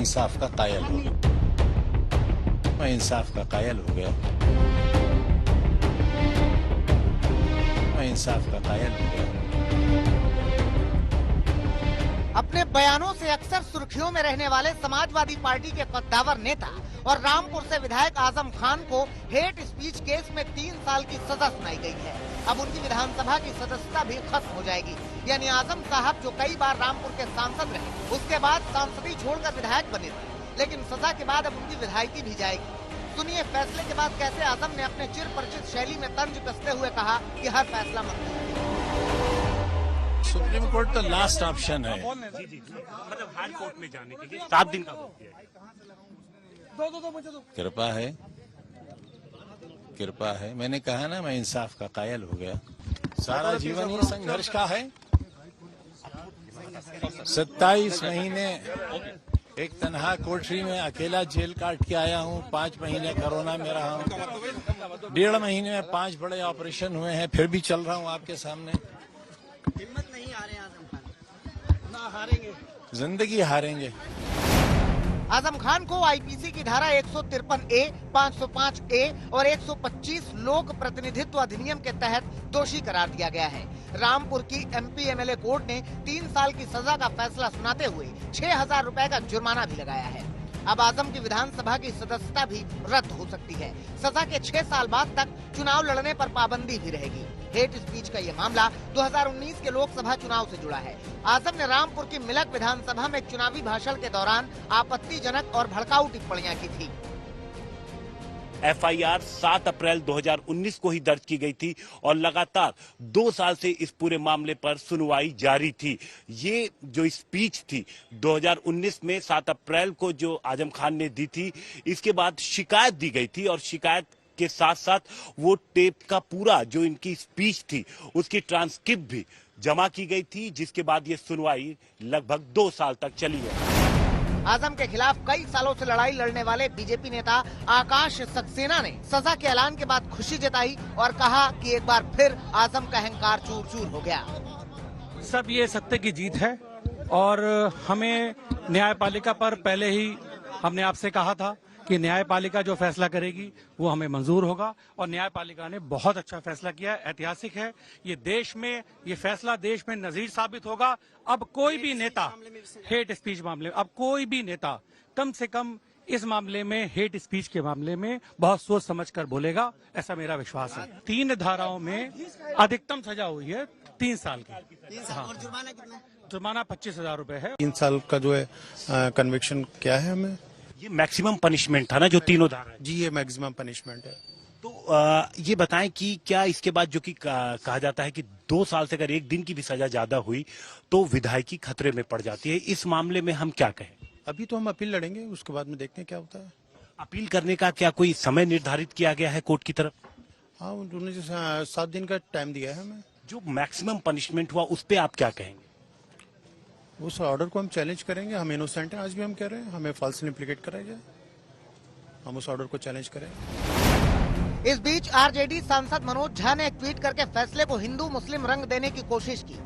इंसाफ का कायल हो गया। मैं इंसाफ का कायल हो गया। मैं इंसाफ का कायल हो गया। अपने बयानों से अक्सर सुर्खियों में रहने वाले समाजवादी पार्टी के कद्दावर नेता और रामपुर से विधायक आजम खान को हेट स्पीच केस में 3 साल की सजा सुनाई गई है। अब उनकी विधानसभा की सदस्यता भी खत्म हो जाएगी। यानी आजम साहब जो कई बार रामपुर के सांसद रहे, उसके बाद सांसदी छोड़कर विधायक बने थे, लेकिन सजा के बाद अब उनकी विधायकी भी जाएगी। सुनिए फैसले के बाद कैसे आजम ने अपने चिर परिचित शैली में तंज कसते हुए कहा कि हर फैसला मंजूर है। सुप्रीम कोर्ट तो लास्ट ऑप्शन है। मतलब हाई कोर्ट में जाने के लिए 7 दिन का वक्त है। कृपा है। मैंने कहा ना, मैं इंसाफ का कायल हो गया। सारा जीवन ही संघर्ष का है। 27 महीने एक तनहा कोठरी में अकेला जेल काट के आया हूँ। 5 महीने कोरोना में रहा हूँ। 1.5 महीने में 5 बड़े ऑपरेशन हुए हैं, फिर भी चल रहा हूँ आपके सामने। हिम्मत नहीं हारे आजम खान, ना हारेंगे, जिंदगी हारेंगे। आजम खान को आईपीसी की धारा 153A, 505A और 125 लोक प्रतिनिधित्व अधिनियम के तहत दोषी करार दिया गया है। रामपुर की एमपी एमएलए कोर्ट ने 3 साल की सजा का फैसला सुनाते हुए 6,000 रुपए का जुर्माना भी लगाया है। अब आजम की विधानसभा की सदस्यता भी रद्द हो सकती है। सजा के 6 साल बाद तक चुनाव लड़ने पर पाबंदी भी रहेगी। हेट स्पीच का ये मामला 2019 के लोकसभा चुनाव से जुड़ा है। आजम ने रामपुर की मिलक विधानसभा में चुनावी भाषण के दौरान आपत्तिजनक और भड़काऊ टिप्पणियां की थी। एफआईआर 7 अप्रैल 2019 को ही दर्ज की गई थी और लगातार 2 साल से इस पूरे मामले पर सुनवाई जारी थी। ये जो स्पीच थी 2019 में 7 अप्रैल को जो आजम खान ने दी थी, इसके बाद शिकायत दी गई थी और शिकायत के साथ साथ वो टेप का पूरा जो इनकी स्पीच थी उसकी ट्रांसक्रिप्ट भी जमा की गई थी, जिसके बाद ये सुनवाई लगभग 2 साल तक चली है। आजम के खिलाफ कई सालों से लड़ाई लड़ने वाले बीजेपी नेता आकाश सक्सेना ने सजा के ऐलान के बाद खुशी जताई और कहा कि एक बार फिर आजम का अहंकार चूर चूर हो गया। सब ये सत्य की जीत है और हमें न्यायपालिका पर पहले ही हमने आपसे कहा था कि न्यायपालिका जो फैसला करेगी वो हमें मंजूर होगा और न्यायपालिका ने बहुत अच्छा फैसला किया है। ऐतिहासिक है ये देश में, ये फैसला देश में नजीर साबित होगा। अब कोई भी नेता हेट स्पीच मामले में, अब कोई भी नेता कम से कम इस मामले में, हेट स्पीच के मामले में बहुत सोच समझ कर बोलेगा, ऐसा मेरा विश्वास है। 3 धाराओं में अधिकतम सजा हुई है 3 साल की। हाँ। और जुर्माना कितना? जुर्माना 25,000 रुपए है। 3 साल का जो है कन्विक्शन क्या है हमें? ये मैक्सिमम पनिशमेंट था ना जो तीनों धारा है। जी ये मैक्सिमम पनिशमेंट है। तो ये बताएं कि क्या इसके बाद जो कि कहा जाता है कि 2 साल से अगर 1 दिन की भी सजा ज्यादा हुई तो विधायकी खतरे में पड़ जाती है, इस मामले में हम क्या कहें? अभी तो हम अपील लड़ेंगे, उसके बाद में देखते हैं क्या होता है। अपील करने का क्या कोई समय निर्धारित किया गया है कोर्ट की तरफ? हाँ, उन्होंने 7 दिन का टाइम दिया है हमें। जो मैक्सिमम पनिशमेंट हुआ उस पर आप क्या कहेंगे? उस ऑर्डर को हम चैलेंज करेंगे। हम इनोसेंट हैं, आज भी हम कह रहे हैं, हमें फॉल्सली इम्प्लीकेट कराया जाए, हम उस ऑर्डर को चैलेंज करें। इस बीच आरजेडी सांसद मनोज झा ने एक ट्वीट करके फैसले को हिंदू मुस्लिम रंग देने की कोशिश की।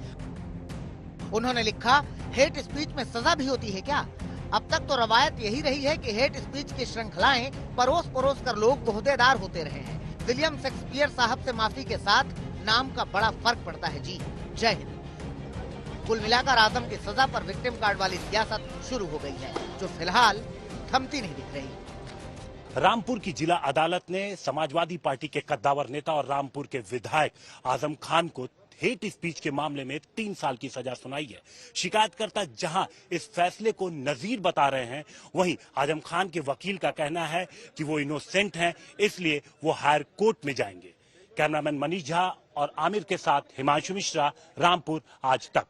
उन्होंने लिखा, हेट स्पीच में सजा भी होती है क्या? अब तक तो रवायत यही रही है कि हेट स्पीच की श्रृंखलाएं परोस परोस कर लोग बहुतेदार होते रहे हैं। विलियम शेक्सपियर साहब से माफी के साथ नाम का बड़ा फर्क पड़ता है जी। जय हिंद। कुल मिलाकर आजम की सजा पर विक्टिम कार्ड वाली सियासत शुरू हो गई है, जो फिलहाल थमती नहीं दिख रही। रामपुर की जिला अदालत ने समाजवादी पार्टी के कद्दावर नेता और रामपुर के विधायक आजम खान को हेट स्पीच के मामले में 3 साल की सजा सुनाई है। शिकायतकर्ता जहां इस फैसले को नजीर बता रहे हैं, वहीं आजम खान के वकील का कहना है कि वो इनोसेंट हैं, इसलिए वो हायर कोर्ट में जाएंगे। कैमरामैन मनीष झा और आमिर के साथ हिमांशु मिश्रा, रामपुर आज तक।